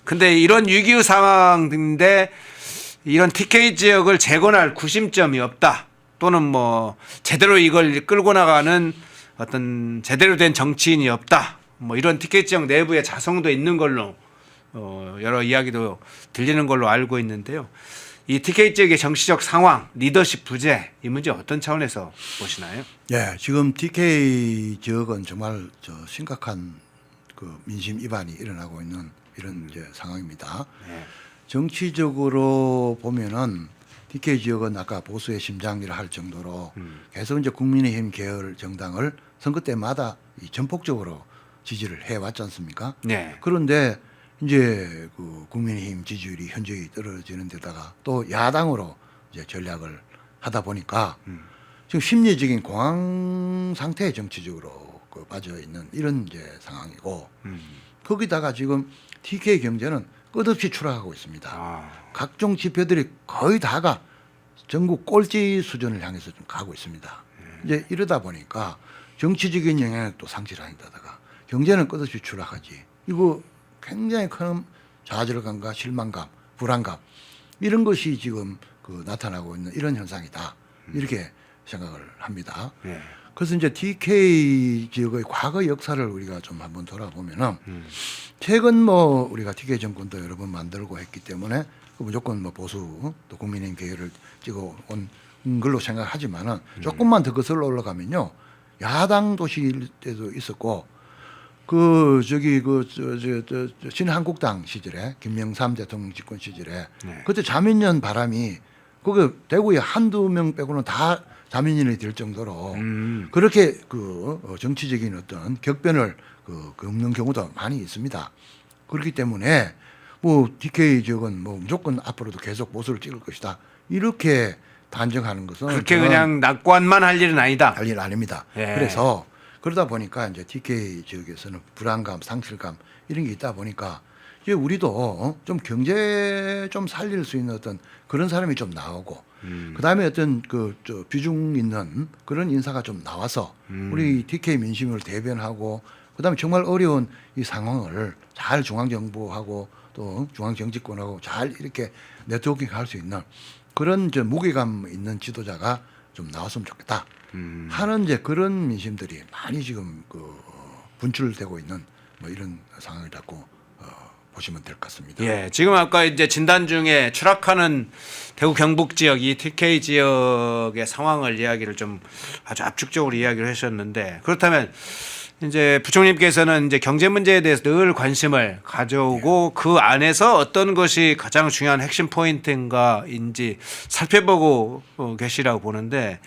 근데 이런 위기 상황인데 이런 TK 지역을 재건할 구심점이 없다 또는 뭐 제대로 이걸 끌고 나가는 어떤 제대로 된 정치인이 없다 뭐 이런 TK 지역 내부에 자성도 있는 걸로 여러 이야기도 들리는 걸로 알고 있는데요. 이 TK 지역의 정치적 상황, 리더십 부재 이 문제 어떤 차원에서 보시나요? 예, 지금 TK 지역은 정말 심각한 그 민심 위반이 일어나고 있는 이런 이제 상황입니다. 네. 정치적으로 보면은 TK 지역은 아까 보수의 심장이라 할 정도로 계속 이제 국민의힘 계열 정당을 선거 때마다 전폭적으로 지지를 해왔지 않습니까? 네. 그런데 이제 그 국민의힘 지지율이 현저히 떨어지는 데다가 또 야당으로 이제 전략을 하다 보니까 지금 심리적인 공황 상태에 정치적으로 그 빠져 있는 이런 이제 상황이고 거기다가 지금 TK 경제는 끝없이 추락하고 있습니다. 아. 각종 지표들이 거의 다가 전국 꼴찌 수준을 향해서 좀 가고 있습니다. 이제 이러다 보니까 정치적인 영향력도 상실하는데다가 경제는 끝없이 추락하지. 이거 굉장히 큰 좌절감과 실망감, 불안감 이런 것이 지금 그 나타나고 있는 이런 현상이다. 이렇게 생각을 합니다. 네. 그래서 이제 TK 지역의 과거 역사를 우리가 좀 한번 돌아보면은 최근 뭐 우리가 TK 정권도 여러 번 만들고 했기 때문에 무조건 뭐 보수 또 국민의힘 계열을 찍어 온 걸로 생각하지만은 조금만 더 거슬러 올라가면요. 야당 도시일 때도 있었고 그 저기 저 신한국당 시절에 김영삼 대통령 집권 시절에 네. 그때 자민련 바람이 그게 대구에 한두 명 빼고는 다 자민련이 될 정도로 그렇게 정치적인 어떤 격변을 겪는 경우도 많이 있습니다. 그렇기 때문에 뭐 DK 지역은 뭐 무조건 앞으로도 계속 보수를 찍을 것이다. 이렇게 단정하는 것은 그렇게 그냥 낙관만 할 일은 아니다. 할 일 아닙니다. 예. 그래서 그러다 보니까 이제 TK 지역에서는 불안감, 상실감 이런 게 있다 보니까 이제 우리도 좀 경제 좀 살릴 수 있는 어떤 그런 사람이 좀 나오고 그다음에 어떤 저 비중 있는 그런 인사가 좀 나와서 우리 TK 민심을 대변하고 그다음에 정말 어려운 이 상황을 잘 중앙정부하고 또 중앙정치권하고 잘 이렇게 네트워킹할 수 있는 그런 저 무게감 있는 지도자가 좀 나왔으면 좋겠다 하는 이제 그런 민심들이 많이 지금 분출되고 있는 뭐 이런 상황이라고 보시면 될 것 같습니다. 예, 지금 아까 이제 진단 중에 추락하는 대구 경북 지역 이 TK 지역의 상황을 이야기를 좀 아주 압축적으로 이야기를 하셨는데 그렇다면 이제 부총리께서는 이제 경제 문제에 대해서 늘 관심을 가져오고 그 안에서 어떤 것이 가장 중요한 핵심 포인트인가인지 살펴보고 계시라고 보는데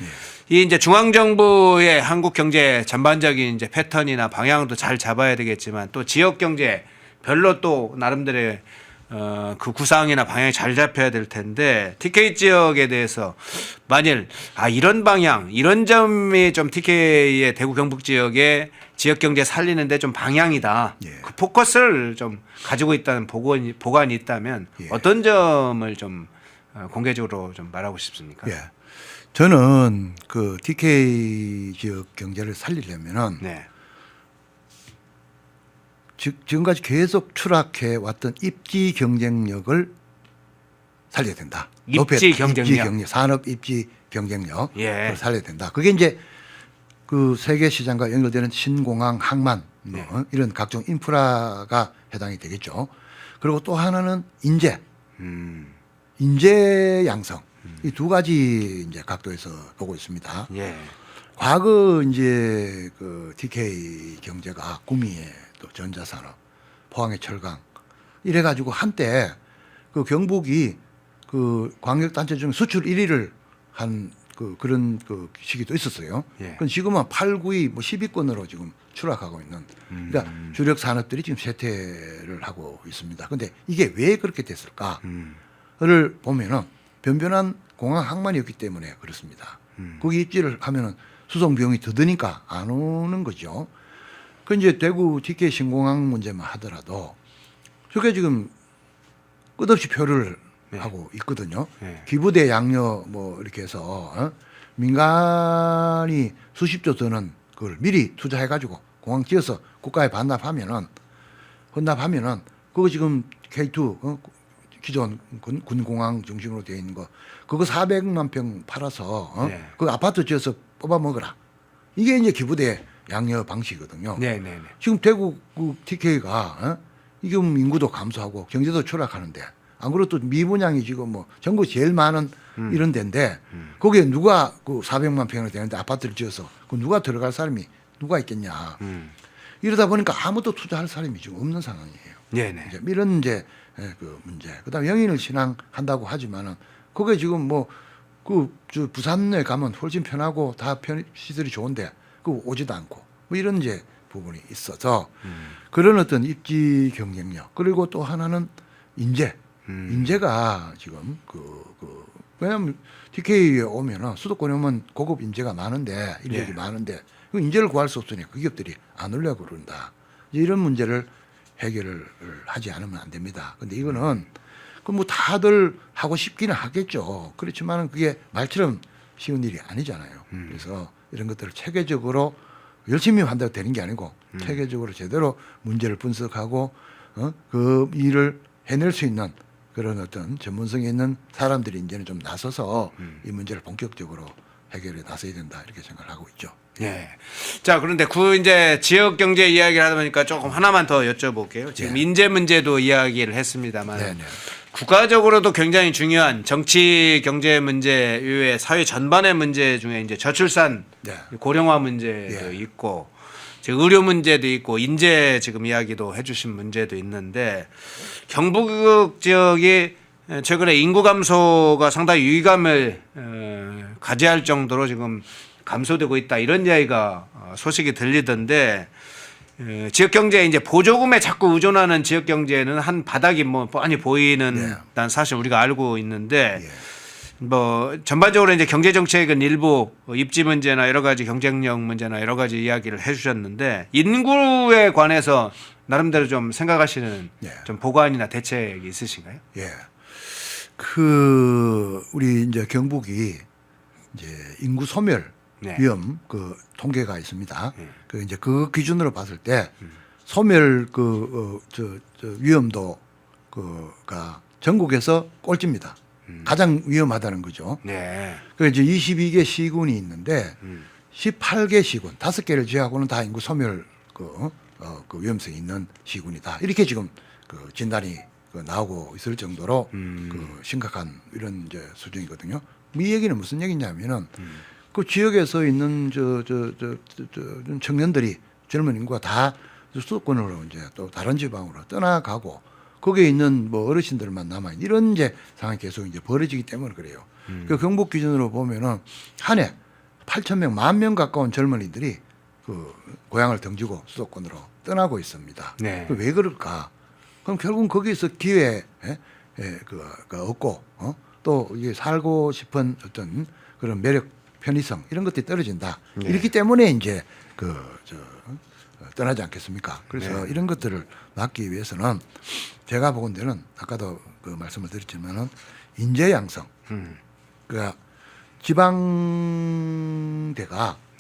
이 이제 중앙 정부의 한국 경제 전반적인 이제 패턴이나 방향도 잘 잡아야 되겠지만 또 지역 경제 별로 또 나름대로의 그 구상이나 방향이 잘 잡혀야 될 텐데 TK 지역에 대해서 만일 이런 방향 이런 점이 좀 TK의 대구 경북 지역의 지역 경제 살리는데 좀 방향이다. 예. 그 포커스를 좀 가지고 있다는 보관이 있다면 예. 어떤 점을 좀 공개적으로 좀 말하고 싶습니까? 예. 저는 그 TK 지역 경제를 살리려면은 네. 지금까지 계속 추락해 왔던 입지 경쟁력을 살려야 된다. 입지 경쟁력? 산업 입지 경쟁력을 예. 살려야 된다. 그게 이제 그 세계 시장과 연결되는 신공항, 항만 뭐 네. 이런 각종 인프라가 해당이 되겠죠. 그리고 또 하나는 인재 양성 이 두 가지 이제 각도에서 보고 있습니다. 예. 과거 이제 그 TK 경제가 구미에 또 전자산업, 포항의 철강 이래가지고 한때 그 경북이 그 광역단체 중 수출 1위를 한 그런 시기도 있었어요. 예. 그건 지금은 8, 9위 뭐 10위권으로 지금 추락하고 있는 그러니까 주력 산업들이 지금 쇠퇴를 하고 있습니다. 그런데 이게 왜 그렇게 됐을까를 보면은 변변한 공항 항만이었기 때문에 그렇습니다. 거기 입지를 하면은 수송 비용이 더 드니까 안 오는 거죠. 그 이제 대구 TK 신공항 문제만 하더라도 저게 지금 끝없이 표를 네. 하고 있거든요. 네. 기부대 양료 뭐 이렇게 해서 민간이 수십조 드는 그걸 미리 투자해가지고 공항 지어서 국가에 헌납하면은 그거 지금 K2 기존 군공항 중심으로 되어 있는 거 그거 400만 평 팔아서 네. 그 아파트 지어서 뽑아 먹어라. 이게 이제 기부대 양료 방식이거든요. 네, 네, 네. 지금 대구 TK가 이게 인구도 감소하고 경제도 추락하는데 안 그래도 미분양이 지금 뭐 전국 제일 많은 이런 데인데 거기에 누가 그 400만 평을 되는데 아파트를 지어서 그 누가 들어갈 사람이 누가 있겠냐. 이러다 보니까 아무도 투자할 사람이 지금 없는 상황이에요. 네, 네. 이제 이런 이제 그 문제. 그다음에 영인을 신앙한다고 하지만은 그게 지금 뭐 저 부산에 가면 훨씬 편하고 다 시설이 좋은데 그 오지도 않고 뭐 이런 이제 부분이 있어서 그런 어떤 입지 경쟁력 그리고 또 하나는 인재가 지금 왜냐하면 TK에 오면은 수도권에 오면 고급 인재가 많은데 인력이 예. 많은데 그 인재를 구할 수 없으니 그 기업들이 안 오려고 그런다. 이런 문제를 해결을 하지 않으면 안 됩니다. 근데 이거는 그 뭐 다들 하고 싶기는 하겠죠. 그렇지만은 그게 말처럼 쉬운 일이 아니잖아요. 그래서 이런 것들을 체계적으로 열심히 한다고 되는 게 아니고 체계적으로 제대로 문제를 분석하고 그 일을 해낼 수 있는 그런 어떤 전문성이 있는 사람들이 이제는 좀 나서서 이 문제를 본격적으로 해결에 나서야 된다 이렇게 생각을 하고 있죠. 예. 자, 그런데 이제 지역 경제 이야기를 하다 보니까 조금 하나만 더 여쭤볼게요. 지금 예. 인재 문제도 이야기를 했습니다만 네네. 국가적으로도 굉장히 중요한 정치 경제 문제 이외에 사회 전반의 문제 중에 이제 저출산 네. 고령화 문제도 예. 있고 지금 의료 문제도 있고 인재 지금 이야기도 해주신 문제도 있는데 경북 지역이 최근에 인구 감소가 상당히 위기감을 가져할 정도로 지금 감소되고 있다 이런 이야기가 소식이 들리던데 지역 경제에 이제 보조금에 자꾸 의존하는 지역 경제는 한 바닥이 뭐 뻔히 보이는 네. 난 사실 우리가 알고 있는데 예. 뭐 전반적으로 이제 경제 정책은 일부 입지 문제나 여러 가지 경쟁력 문제나 여러 가지 이야기를 해주셨는데 인구에 관해서 나름대로 좀 생각하시는 예. 좀 보관이나 대책이 있으신가요? 예. 우리 이제 경북이 이제 인구 소멸 네. 위험 그 통계가 있습니다. 네. 그 이제 그 기준으로 봤을 때 소멸 위험도 그가 전국에서 꼴찌입니다. 가장 위험하다는 거죠. 네. 그 이제 22개 시군이 있는데 18개 시군, 5개를 제외하고는 다 인구 소멸 그 위험성이 있는 시군이다. 이렇게 지금 그 진단이 나오고 있을 정도로 그 심각한 이런 이제 수준이거든요. 이 얘기는 무슨 얘기냐면은 그 지역에서 있는 청년들이 젊은 인구가 다 수도권으로 이제 또 다른 지방으로 떠나가고 거기에 있는 뭐 어르신들만 남아 있는 이런 이제 상황이 계속 이제 벌어지기 때문에 그래요. 그 경북 기준으로 보면은 한 해 8,000명, 10,000명 가까운 젊은이들이 그 고향을 등지고 수도권으로 떠나고 있습니다. 네. 왜 그럴까? 그럼 결국은 거기서 기회 그 없고 또 이게 살고 싶은 어떤 그런 매력, 편의성 이런 것들이 떨어진다. 네. 이렇기 때문에 이제 떠나지 않겠습니까? 그래서 네. 이런 것들을 막기 위해서는 제가 보건대는 아까도 그 말씀을 드렸지만은 인재 양성. 그러니까 지방대가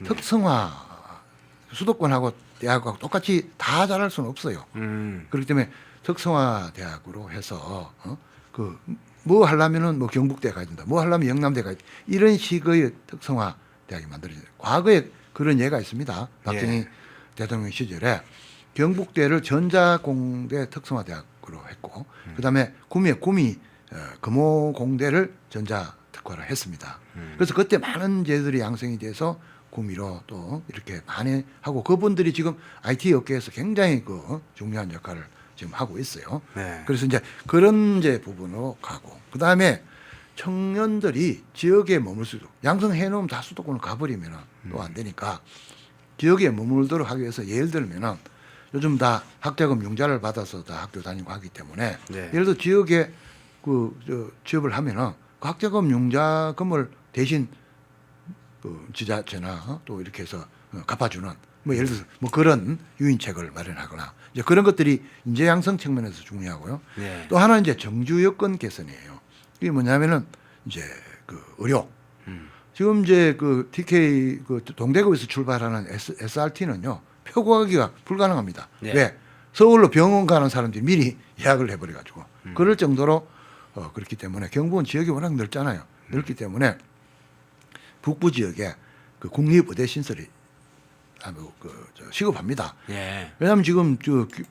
특성화 수도권하고 대학하고 똑같이 다 잘할 수는 없어요. 그렇기 때문에 특성화 대학으로 해서 뭐 하려면은 뭐 경북대 가야 된다. 뭐 하려면 영남대 가야 된다. 이런 식의 특성화 대학이 만들어져요. 과거에 그런 예가 있습니다. 박정희 예. 대통령 시절에 경북대를 전자공대 특성화 대학으로 했고 그다음에 구미 금호공대를 전자특화를 했습니다. 그래서 그때 많은 제들이 양성이 돼서 구미로 또 이렇게 많이 하고 그분들이 지금 IT 업계에서 굉장히 그 중요한 역할을 지금 하고 있어요. 네. 그래서 이제 그런 이제 부분으로 가고 그 다음에 청년들이 지역에 머물 수 있도록 양성해 놓으면 다 수도권을 가버리면 또 안 되니까 지역에 머물도록 하기 위해서 예를 들면은 요즘 다 학자금 융자를 받아서 다 학교 다니고 하기 때문에 네. 예를 들어 지역에 취업을 하면은 그 학자금 융자금을 대신 지자체나 또 이렇게 해서 갚아주는 뭐 예를 들어서 뭐 그런 유인책을 마련하거나 이제 그런 것들이 인재 양성 측면에서 중요하고요. 네. 또 하나 이제 정주 여건 개선이에요. 이게 뭐냐면은 이제 그 의료. 지금 이제 그 TK 그 동대구에서 출발하는 SRT는요 표 구하기가 불가능합니다. 네. 왜? 서울로 병원 가는 사람들이 미리 예약을 해버려가지고 그럴 정도로 그렇기 때문에 경북은 지역이 워낙 넓잖아요. 넓기 때문에 북부 지역에 그 국립의대 신설이 시급합니다. 예. 왜냐하면 지금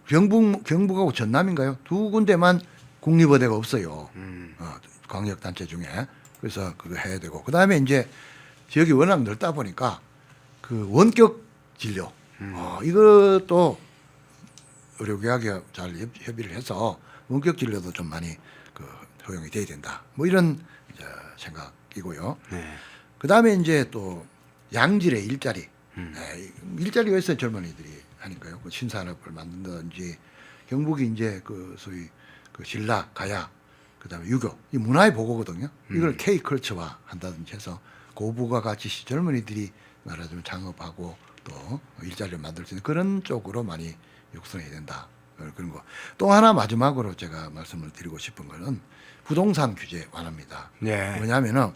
경북하고 전남인가요? 두 군데만 국립의대가 없어요. 광역 단체 중에 그래서 그거 해야 되고 그 다음에 이제 지역이 워낙 넓다 보니까 그 원격 진료 이것도 의료계약에 잘 협의를 해서 원격 진료도 좀 많이 허용이 돼야 된다. 뭐 이런 이제 생각이고요. 네. 그 다음에 이제 또 양질의 일자리. 일자리가 있어야 젊은이들이 하니까요. 그 신산업을 만든다든지 경북이 이제 그 소위 그 신라, 가야, 그 다음에 유교, 이 문화의 보고거든요. 이걸 K컬처화 한다든지 해서 고부가 같이 젊은이들이 말하자면 창업하고 또 일자리를 만들 수 있는 그런 쪽으로 많이 육성해야 된다. 그런 거. 또 하나 마지막으로 제가 말씀을 드리고 싶은 거는 부동산 규제 완화입니다. 네. 뭐냐면은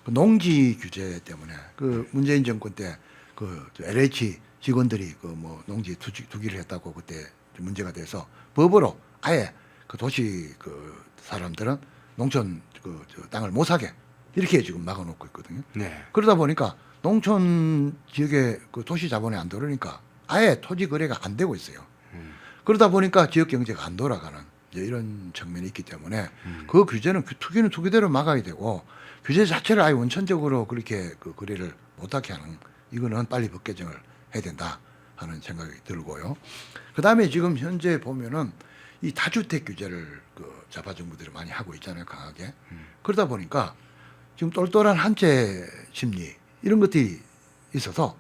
그 농지 규제 때문에 그 문재인 정권 때 그 LH 직원들이 그 뭐 농지 투기를 했다고 그때 문제가 돼서 법으로 아예 그 도시 그 사람들은 농촌 저 땅을 못 사게 이렇게 지금 막아놓고 있거든요. 네. 그러다 보니까 농촌 지역에 그 도시 자본이 안 들어오니까 아예 토지 거래가 안 되고 있어요. 그러다 보니까 지역 경제가 안 돌아가는 이제 이런 측면이 있기 때문에 그 규제는 투기는 투기대로 막아야 되고 규제 자체를 아예 원천적으로 그렇게 그 거래를 못하게 하는 이거는 빨리 법 개정을 해야 된다 하는 생각이 들고요. 그다음에 지금 현재 보면은 이 다주택 규제를 그 좌파 정부들이 많이 하고 있잖아요, 강하게. 그러다 보니까 지금 똘똘한 한채 심리 이런 것들이 있어서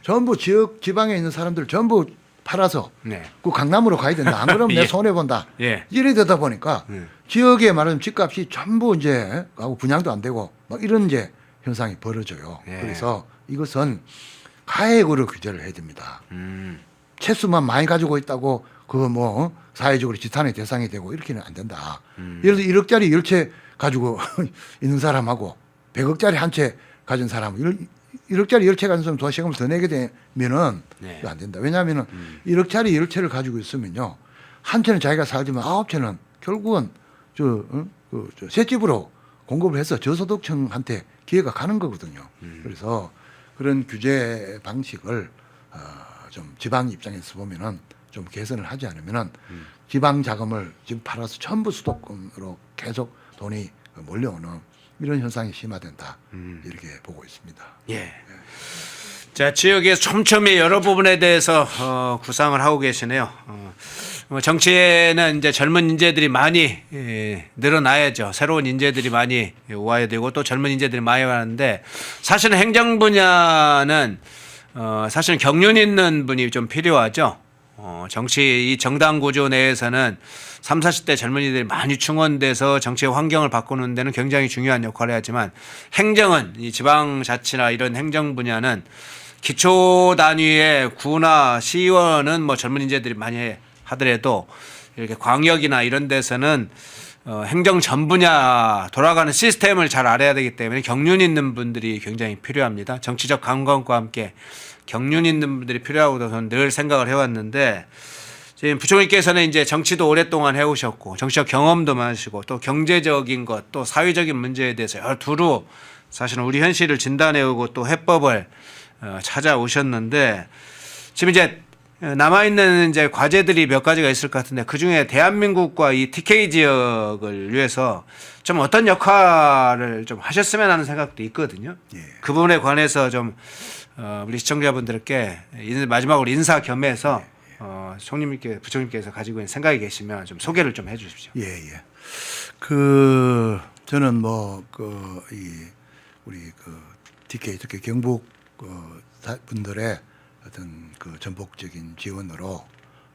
전부 지방에 있는 사람들 전부 팔아서 네. 그 강남으로 가야 된다. 안 그러면 예. 내 손해 본다. 예. 이래 되다 보니까 지역에 말하면 집값이 전부 이제 하고 분양도 안 되고 막 이런 이제 현상이 벌어져요. 예. 그래서 이것은 가액으로 규제를 해야 됩니다. 채수만 많이 가지고 있다고 그거 뭐 사회적으로 지탄의 대상이 되고 이렇게는 안 된다. 예를 들어 1억짜리 10채 가지고 있는 사람하고 100억짜리 한 채 가진 사람 1억짜리 10채 가진 사람 세금을 더 내게 되면은 네. 안 된다. 왜냐하면은 1억짜리 10채를 가지고 있으면요. 한 채는 자기가 살지만 9채는 결국은 저 셋집으로 공급을 해서 저소득층한테 기회가 가는 거거든요. 그래서 그런 규제 방식을 좀 지방 입장에서 보면은 좀 개선을 하지 않으면은 지방 자금을 지금 팔아서 전부 수도권으로 계속 돈이 몰려오는 이런 현상이 심화된다 이렇게 보고 있습니다. 예. 자, 지역의 촘촘히 여러 부분에 대해서 구상을 하고 계시네요. 정치에는 이제 젊은 인재들이 많이 늘어나야죠. 새로운 인재들이 많이 와야 되고 또 젊은 인재들이 많이 와는데 사실은 행정 분야는 사실은 경륜 있는 분이 좀 필요하죠. 정치 이 정당 구조 내에서는 3, 40대 젊은이들이 많이 충원돼서 정치의 환경을 바꾸는 데는 굉장히 중요한 역할을 하지만 행정은 이 지방자치나 이런 행정 분야는 기초 단위의 구나 시의원은 뭐 젊은 인재들이 많이 하더라도 이렇게 광역이나 이런 데서는 행정 전 분야 돌아가는 시스템을 잘 알아야 되기 때문에 경륜 있는 분들이 굉장히 필요합니다. 정치적 감각과 함께 경륜 있는 분들이 필요하고 저는 늘 생각을 해왔는데 지금 부총리께서는 이제 정치도 오랫동안 해오셨고 정치적 경험도 많으시고 또 경제적인 것 또 사회적인 문제에 대해서 여러 두루 사실은 우리 현실을 진단해오고 또 해법을 찾아오셨는데 지금 이제 남아있는 이제 과제들이 몇 가지가 있을 것 같은데 그 중에 대한민국과 이 TK 지역을 위해서 좀 어떤 역할을 좀 하셨으면 하는 생각도 있거든요. 예. 그 부분에 관해서 좀 우리 시청자분들께 마지막으로 인사 겸해서 총리님께 부총리께서 가지고 있는 생각이 계시면 좀 소개를 좀 해주십시오. 예, 예. 그 저는 뭐 우리 TK 특히 경북 분들의 어떤 그 전폭적인 지원으로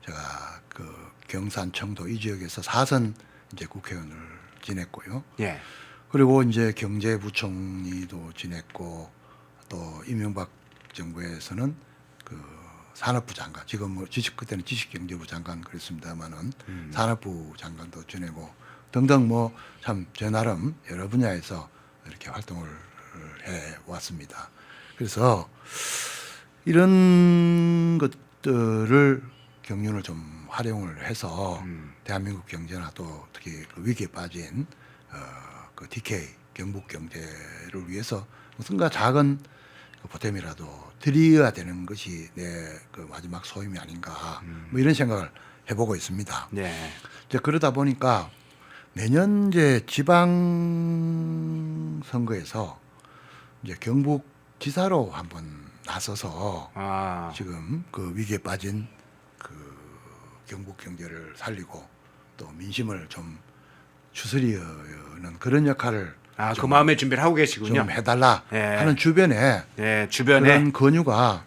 제가 그 경산 청도 이 지역에서 4선 이제 국회의원을 지냈고요. 예. 그리고 이제 경제부총리도 지냈고 또 이명박 정부에서는 그 산업부 장관 지금 뭐 그때는 지식경제부 장관 그랬습니다만은 산업부 장관도 지내고 등등 뭐 참 제 나름 여러 분야에서 이렇게 활동을 해 왔습니다. 그래서 이런 것들을 경륜을 좀 활용을 해서 대한민국 경제나 또 특히 그 위기에 빠진 그 TK 경북 경제를 위해서 무슨가 작은 그 보탬이라도 드려야 되는 것이 내 그 마지막 소임이 아닌가 뭐 이런 생각을 해보고 있습니다. 네. 이제 그러다 보니까 내년 이제 지방 선거에서 이제 경북 지사로 한번 나서서 지금 그 위기에 빠진 그 경북 경제를 살리고 또 민심을 좀 추스리는 그런 역할을 그 마음의 준비를 하고 계시군요. 좀 해달라 하는 주변에 그런 권유가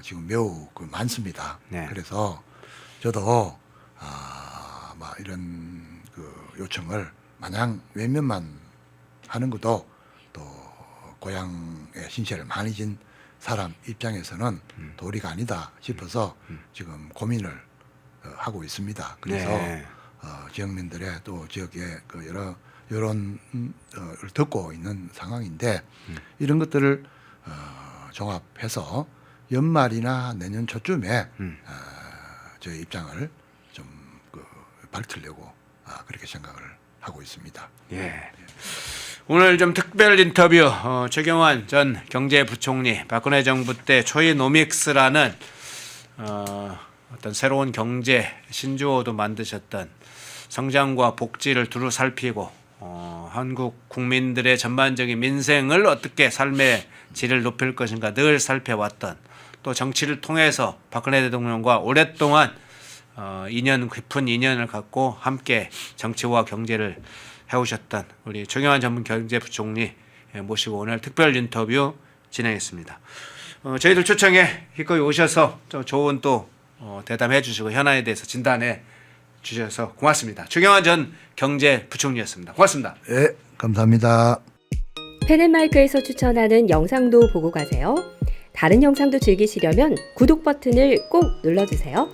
지금 매우 많습니다. 네. 그래서 저도 막 이런 그 요청을 마냥 외면만 하는 것도 또 고향의 신세를 많이 진 사람 입장에서는 도리가 아니다 싶어서 지금 고민을 하고 있습니다. 그래서 지역민들의 또 지역의 그 여러 여론을 듣고 있는 상황인데 이런 것들을 종합해서 연말이나 내년 초쯤에 저희 입장을 좀 밝히려고 그렇게 생각을 하고 있습니다. 예. 오늘 좀 특별 인터뷰 최경환 전 경제부총리 박근혜 정부 때 초이노믹스라는 어떤 새로운 경제 신조어도 만드셨던 성장과 복지를 두루 살피고 한국 국민들의 전반적인 민생을 어떻게 삶의 질을 높일 것인가 늘 살펴왔던, 또 정치를 통해서 박근혜 대통령과 오랫동안 깊은 인연을 갖고 함께 정치와 경제를 해오셨던 우리 최경환 전문 경제부총리 모시고 오늘 특별 인터뷰 진행했습니다. 저희들 초청에 기꺼이 오셔서 좋은 또 대담해 주시고 현안에 대해서 진단해 주셔서 고맙습니다. 최경환 전 경제부총리였습니다. 고맙습니다. 네, 감사합니다. 펜앤마이크에서 추천하는 영상도 보고 가세요. 다른 영상도 즐기시려면 구독 버튼을 꼭 눌러주세요.